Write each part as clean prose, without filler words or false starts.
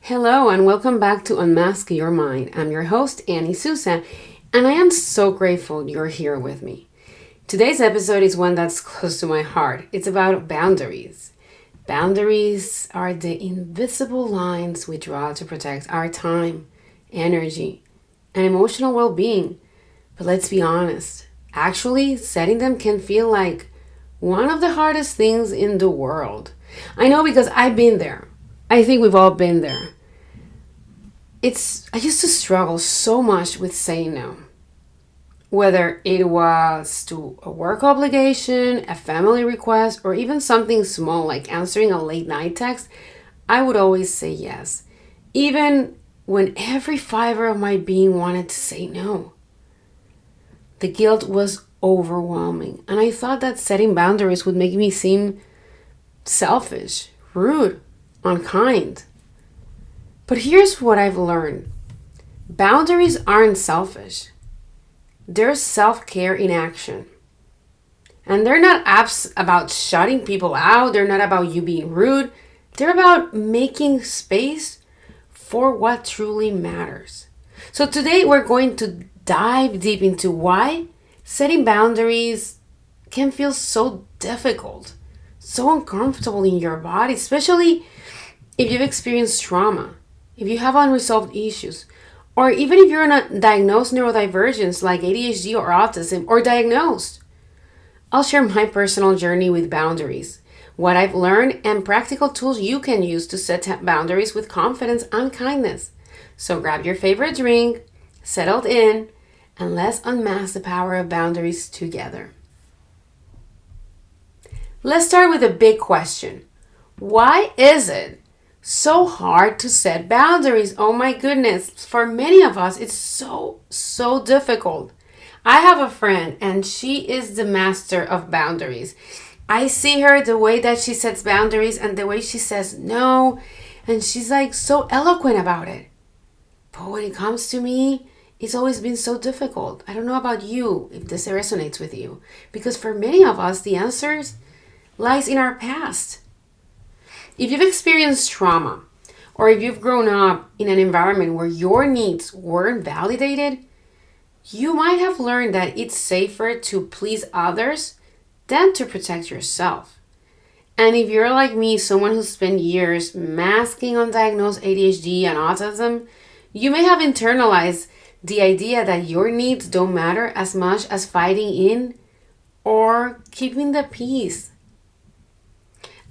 Hello and welcome back to Unmask Your Mind. I'm your host, Annie Sousa, and I am so grateful you're here with me. Today's episode is one that's close to my heart. It's about boundaries. Boundaries are the invisible lines we draw to protect our time, energy, and emotional well-being. But let's be honest, actually setting them can feel like one of the hardest things in the world. I know because I've been there. I think we've all been there. I used to struggle so much with saying no. Whether it was to a work obligation, a family request, or even something small like answering a late night text, I would always say yes. Even when every fiber of my being wanted to say no. The guilt was overwhelming, and I thought that setting boundaries would make me seem selfish, rude, unkind. But here's what I've learned. Boundaries aren't selfish. They're self-care in action. And they're not apps about shutting people out. They're not about you being rude. They're about making space for what truly matters. So today we're going to dive deep into why setting boundaries can feel so difficult, so uncomfortable in your body, especially if you've experienced trauma, if you have unresolved issues, or even if you're not diagnosed neurodivergence like ADHD or autism, or diagnosed. I'll share my personal journey with boundaries, what I've learned, and practical tools you can use to set boundaries with confidence and kindness. So grab your favorite drink, settle in, and let's unmask the power of boundaries together. Let's start with a big question. Why is it so hard to set boundaries? Oh my goodness. For many of us, it's so difficult. I have a friend and she is the master of boundaries. I see her, the way that she sets boundaries and the way she says no. And she's like so eloquent about it. But when it comes to me, it's always been so difficult. I don't know about you, if this resonates with you. Because for many of us, the answers lies in our past. If you've experienced trauma, or if you've grown up in an environment where your needs weren't validated, you might have learned that it's safer to please others than to protect yourself. And if you're like me, someone who spent years masking undiagnosed ADHD and autism, you may have internalized the idea that your needs don't matter as much as fighting in or keeping the peace.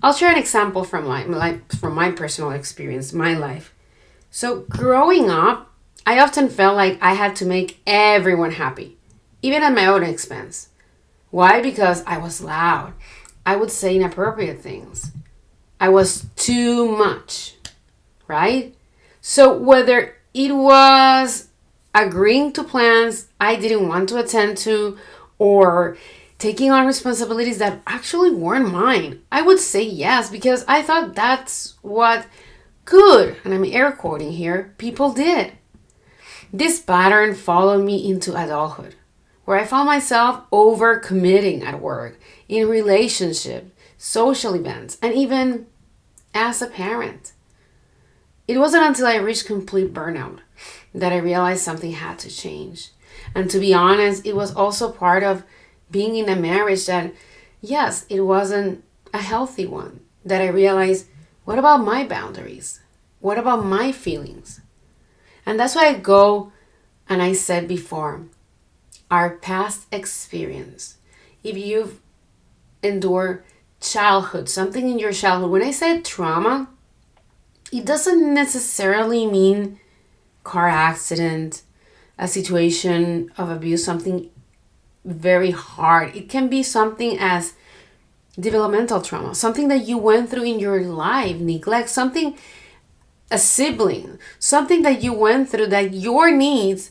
I'll share an example from my personal experience, my life. So growing up, I often felt like I had to make everyone happy, even at my own expense. Why? Because I was loud. I would say inappropriate things. I was too much, right? So whether it was agreeing to plans I didn't want to attend to, or taking on responsibilities that actually weren't mine, I would say yes because I thought that's what good, and I'm air quoting here, people did. This pattern followed me into adulthood, where I found myself overcommitting at work, in relationships, social events, and even as a parent. It wasn't until I reached complete burnout that I realized something had to change. And to be honest, it was also part of being in a marriage that, yes, it wasn't a healthy one. That I realized, what about my boundaries? What about my feelings? And that's why I go and I said before, our past experience. If you've endured childhood, something in your childhood, when I said trauma, it doesn't necessarily mean car accident, a situation of abuse, something very hard. It can be something as developmental trauma, something that you went through in your life, neglect, something, a sibling, something that you went through that your needs,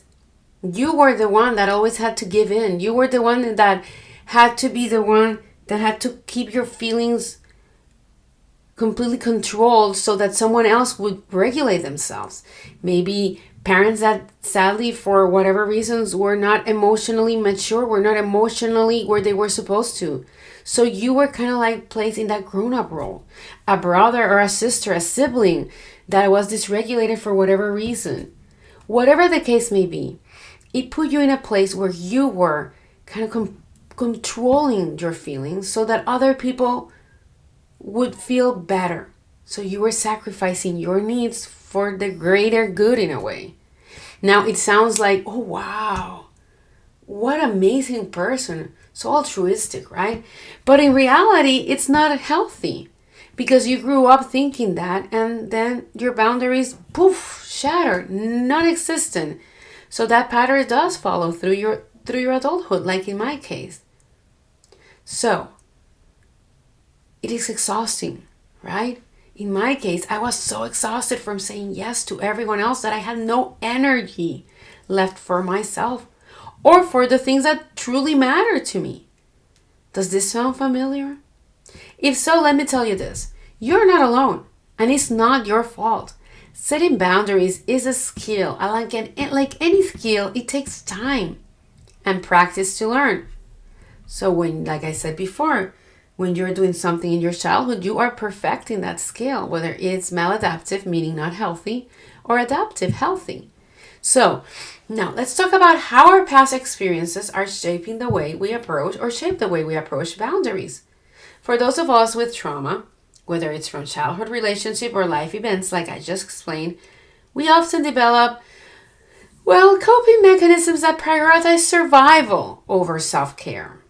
you were the one that always had to give in. You were the one that had to be the one that had to keep your feelings completely controlled so that someone else would regulate themselves. Maybe parents that sadly for whatever reasons were not emotionally mature, were not emotionally where they were supposed to. So you were kind of like placed in that grown-up role, a brother or a sister, a sibling that was dysregulated for whatever reason. Whatever the case may be, it put you in a place where you were kind of controlling your feelings so that other people would feel better. So you were sacrificing your needs for the greater good in a way. Now it sounds like, oh wow, what amazing person. So altruistic, right? But in reality, it's not healthy because you grew up thinking that and then your boundaries, poof, shattered, non-existent. So that pattern does follow through your adulthood, like in my case. So it is exhausting, right? In my case, I was so exhausted from saying yes to everyone else that I had no energy left for myself or for the things that truly matter to me. Does this sound familiar? If so, let me tell you this. You're not alone, and it's not your fault. Setting boundaries is a skill. Like any skill, it takes time and practice to learn. So when, like I said before, when you're doing something in your childhood, you are perfecting that skill, whether it's maladaptive, meaning not healthy, or adaptive, healthy. So now let's talk about how our past experiences are shaping the way we approach or shape the way we approach boundaries. For those of us with trauma, whether it's from childhood relationship or life events like I just explained, we often develop, coping mechanisms that prioritize survival over self-care.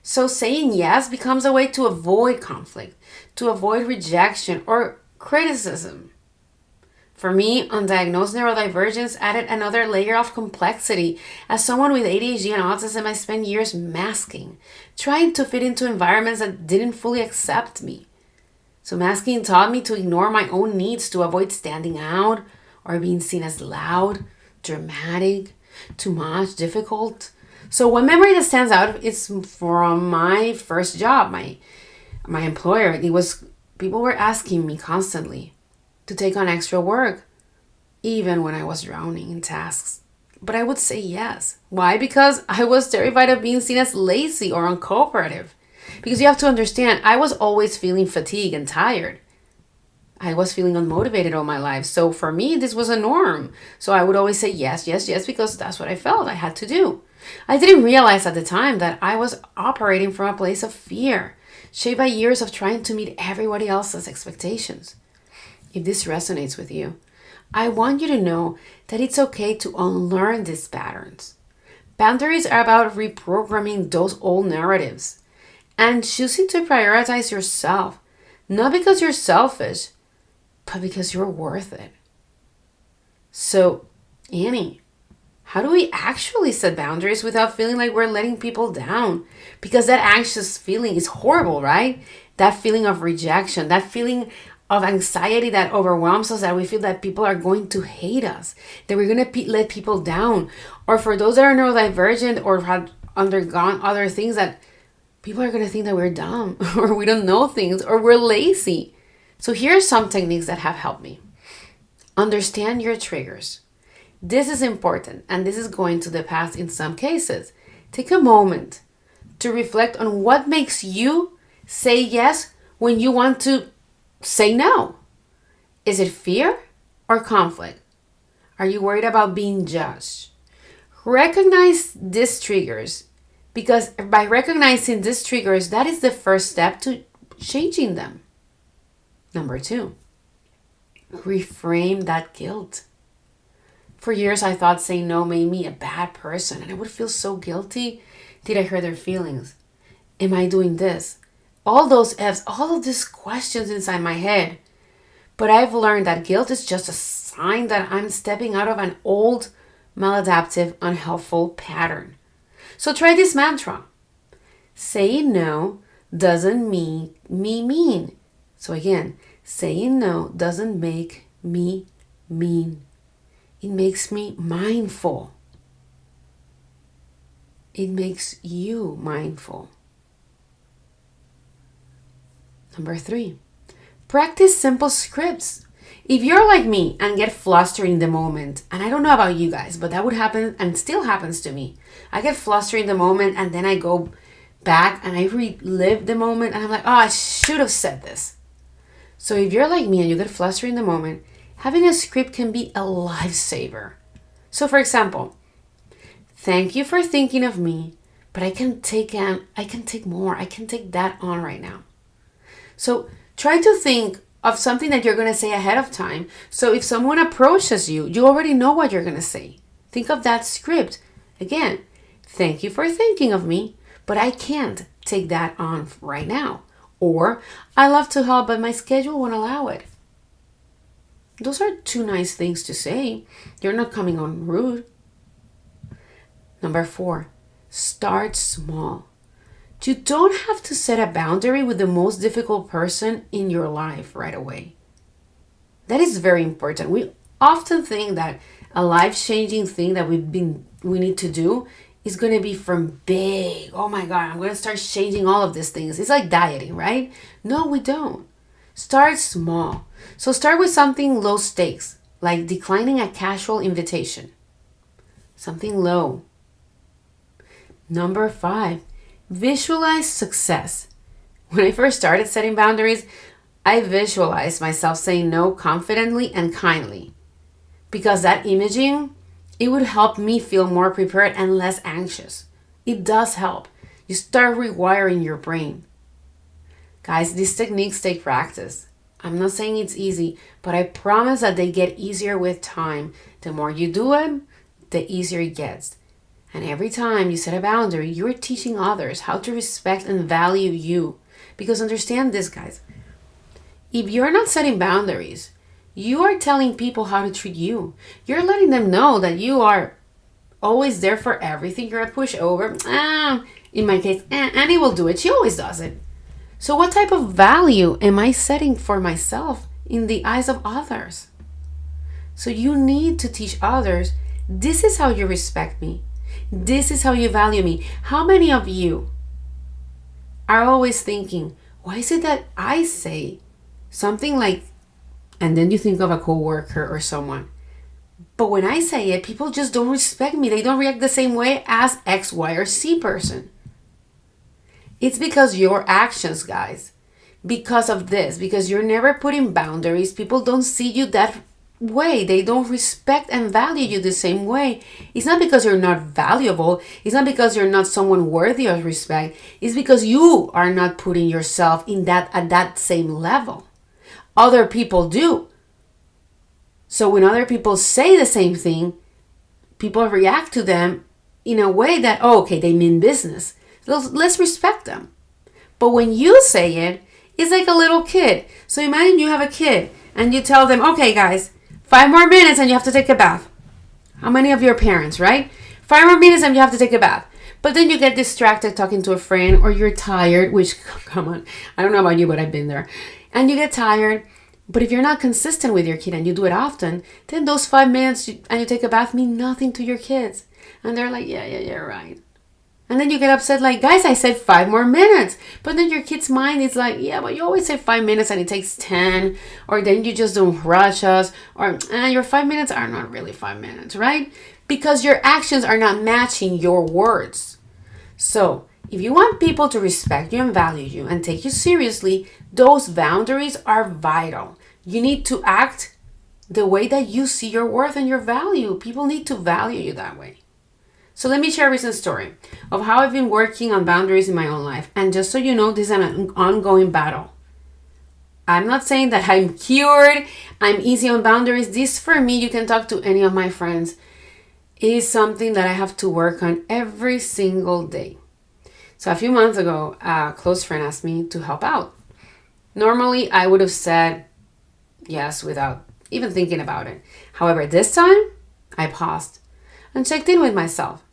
So saying yes becomes a way to avoid conflict, to avoid rejection or criticism. For me, undiagnosed neurodivergence added another layer of complexity. As someone with ADHD and autism, I spent years masking, trying to fit into environments that didn't fully accept me. So masking taught me to ignore my own needs to avoid standing out or being seen as loud, dramatic, too much, difficult. So one memory that stands out is from my first job, my employer. People were asking me constantly to take on extra work, even when I was drowning in tasks. But I would say yes. Why? Because I was terrified of being seen as lazy or uncooperative. Because you have to understand, I was always feeling fatigued and tired. I was feeling unmotivated all my life. So for me, this was a norm. So I would always say yes, yes, yes, because that's what I felt I had to do. I didn't realize at the time that I was operating from a place of fear, shaped by years of trying to meet everybody else's expectations. If this resonates with you, I want you to know that it's okay to unlearn these patterns. Boundaries are about reprogramming those old narratives and choosing to prioritize yourself, not because you're selfish, but because you're worth it. So, Annie, how do we actually set boundaries without feeling like we're letting people down? Because that anxious feeling is horrible, right? That feeling of rejection, that feeling of anxiety that overwhelms us, that we feel that people are going to hate us, that we're going to let people down. Or for those that are neurodivergent or have undergone other things, that people are going to think that we're dumb or we don't know things or we're lazy. So here are some techniques that have helped me. Understand your triggers. This is important, and this is going to the past in some cases. Take a moment to reflect on what makes you say yes when you want to say no. Is it fear or conflict? Are you worried about being judged? Recognize these triggers, because by recognizing these triggers, that is the first step to changing them. Number 2, reframe that guilt. For years, I thought saying no made me a bad person, and I would feel so guilty. Did I hurt their feelings? Am I doing this? All those F's, all of these questions inside my head. But I've learned that guilt is just a sign that I'm stepping out of an old, maladaptive, unhelpful pattern. So try this mantra. Saying no doesn't make me mean. So again, saying no doesn't make me mean. It makes me mindful. It makes you mindful. Number 3, practice simple scripts. If you're like me and get flustered in the moment, and I don't know about you guys, but that would happen and still happens to me. I get flustered in the moment and then I go back and I relive the moment and I'm like, oh, I should have said this. So if you're like me and you get flustered in the moment, having a script can be a lifesaver. So for example, thank you for thinking of me, but I can take more. I can take that on right now. So try to think of something that you're going to say ahead of time. So if someone approaches you, you already know what you're going to say. Think of that script. Again, thank you for thinking of me, but I can't take that on right now. Or, I love to help, but my schedule won't allow it. Those are two nice things to say. You're not coming on rude. Number 4, start small. You don't have to set a boundary with the most difficult person in your life right away. That is very important. We often think that a life-changing thing that we need to do is going to be from big. Oh my God, I'm going to start changing all of these things. It's like dieting, right? No, we don't. Start small. So start with something low stakes, like declining a casual invitation. Something low. Number 5, visualize success. When I first started setting boundaries, I visualized myself saying no confidently and kindly. Because that imaging, it would help me feel more prepared and less anxious. It does help. You start rewiring your brain. Guys, these techniques take practice. I'm not saying it's easy, but I promise that they get easier with time. The more you do them, the easier it gets. And every time you set a boundary, you're teaching others how to respect and value you. Because understand this, guys. If you're not setting boundaries, you are telling people how to treat you. You're letting them know that you are always there for everything. You're a pushover. In my case, Annie will do it. She always does it. So what type of value am I setting for myself in the eyes of others? So you need to teach others, this is how you respect me. This is how you value me. How many of you are always thinking, why is it that I say something like, and then you think of a coworker or someone, but when I say it, people just don't respect me. They don't react the same way as X, Y, or C person. It's because your actions, guys. Because of this. Because you're never putting boundaries. People don't see you that way. They don't respect and value you the same way. It's not because you're not valuable. It's not because you're not someone worthy of respect. It's because you are not putting yourself at that same level. Other people do. So when other people say the same thing, people react to them in a way that, oh, okay, they mean business. Let's respect them. But when you say it, it's like a little kid. So imagine you have a kid and you tell them, okay, guys, 5 more minutes and you have to take a bath. How many of your parents, right? 5 more minutes and you have to take a bath. But then you get distracted talking to a friend or you're tired, which, come on, I don't know about you, but I've been there. And you get tired. But if you're not consistent with your kid and you do it often, then those 5 minutes and you take a bath mean nothing to your kids. And they're like, yeah, right. And then you get upset like, guys, I said 5 more minutes. But then your kid's mind is like, yeah, but you always say 5 minutes and it takes 10. Or then you just don't rush us. Or your 5 minutes are not really 5 minutes, right? Because your actions are not matching your words. So if you want people to respect you and value you and take you seriously, those boundaries are vital. You need to act the way that you see your worth and your value. People need to value you that way. So let me share a recent story of how I've been working on boundaries in my own life. And just so you know, this is an ongoing battle. I'm not saying that I'm cured, I'm easy on boundaries. This, for me, you can talk to any of my friends, is something that I have to work on every single day. So a few months ago, a close friend asked me to help out. Normally, I would have said yes without even thinking about it. However, this time, I paused and checked in with myself.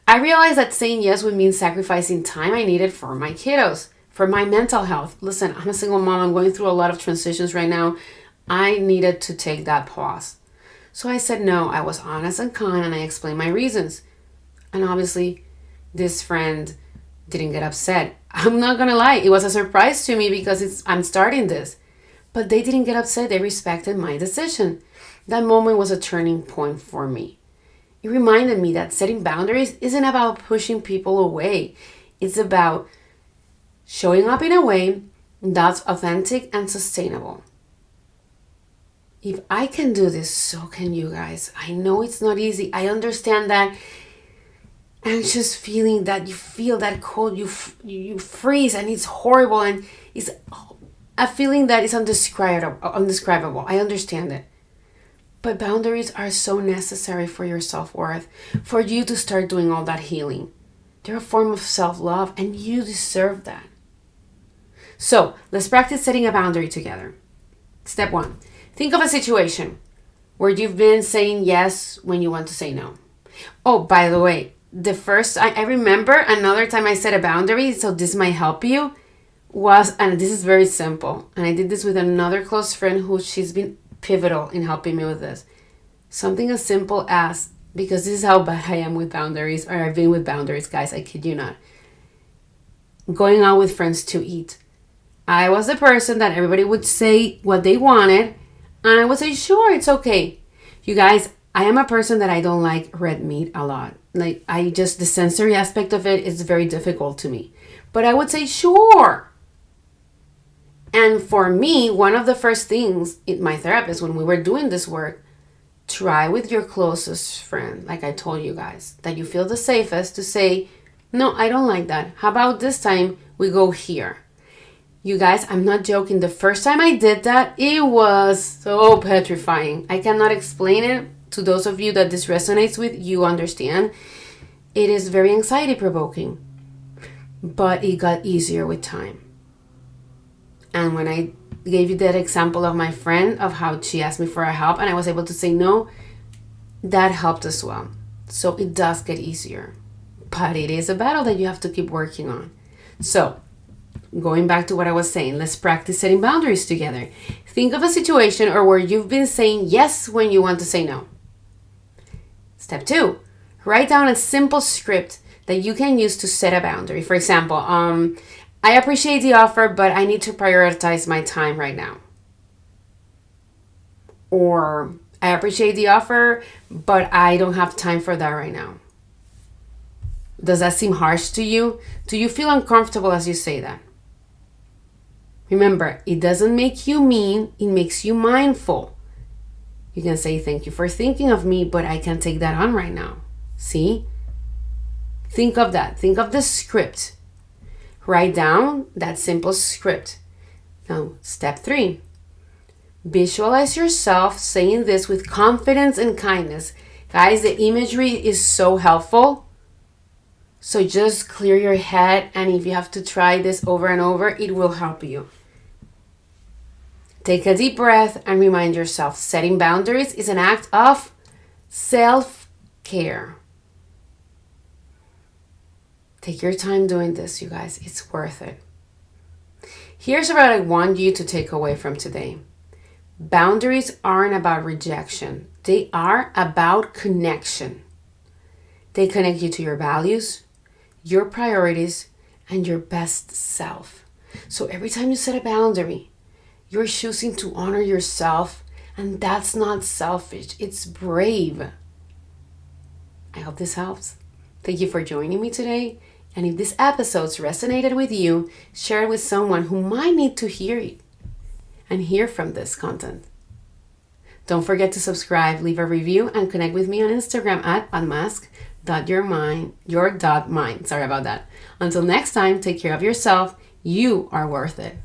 I realized that saying yes would mean sacrificing time I needed for my kiddos, for my mental health. Listen, I'm a single mom. I'm going through a lot of transitions right now. I needed to take that pause. So I said no. I was honest and kind, and I explained my reasons. And obviously, this friend didn't get upset. I'm not going to lie. It was a surprise to me because I'm starting this. But they didn't get upset. They respected my decision. That moment was a turning point for me. It reminded me that setting boundaries isn't about pushing people away. It's about showing up in a way that's authentic and sustainable. If I can do this, so can you guys. I know it's not easy. I understand that anxious feeling, that you feel that cold, you freeze and it's horrible, and it's a feeling that is undescribable. I understand it. But boundaries are so necessary for your self-worth, for you to start doing all that healing. They're a form of self-love, and you deserve that. So let's practice setting a boundary together. Step 1. Think of a situation where you've been saying yes when you want to say no. Oh, by the way, I remember another time I set a boundary, so this might help you, and this is very simple, and I did this with another close friend she's been pivotal in helping me with this. Something as simple as, because this is how bad I am with boundaries, or I've been with boundaries, guys, I kid you not. Going out with friends to eat. I was the person that everybody would say what they wanted, and I would say, sure, it's okay. You guys, I am a person that I don't like red meat a lot. Like, the sensory aspect of it is very difficult to me. But I would say, sure. And for me, one of the first things my therapist, when we were doing this work, try with your closest friend, like I told you guys, that you feel the safest to say, no, I don't like that. How about this time we go here? You guys, I'm not joking. The first time I did that, it was so petrifying. I cannot explain it. To those of you that this resonates with, you understand. It is very anxiety provoking, but it got easier with time. And when I gave you that example of my friend, of how she asked me for a help and I was able to say no, that helped as well. So it does get easier, but it is a battle that you have to keep working on. So going back to what I was saying, let's practice setting boundaries together. Think of a situation or where you've been saying yes when you want to say no. Step 2, write down a simple script that you can use to set a boundary. For example, I appreciate the offer, but I need to prioritize my time right now. Or, I appreciate the offer, but I don't have time for that right now. Does that seem harsh to you? Do you feel uncomfortable as you say that? Remember, it doesn't make you mean, it makes you mindful. You can say, thank you for thinking of me, but I can't take that on right now. See? Think of that. Think of the script. Write down that simple script. Now, step 3. Visualize yourself saying this with confidence and kindness. Guys, the imagery is so helpful. So just clear your head, and if you have to try this over and over, it will help you. Take a deep breath and remind yourself, setting boundaries is an act of self-care. Take your time doing this, you guys. It's worth it. Here's what I want you to take away from today. Boundaries aren't about rejection. They are about connection. They connect you to your values, your priorities, and your best self. So every time you set a boundary, you're choosing to honor yourself, and that's not selfish. It's brave. I hope this helps. Thank you for joining me today. And if this episode resonated with you, share it with someone who might need to hear it and hear from this content. Don't forget to subscribe, leave a review, and connect with me on Instagram at unmask.your.mind. Sorry about that. Until next time, take care of yourself. You are worth it.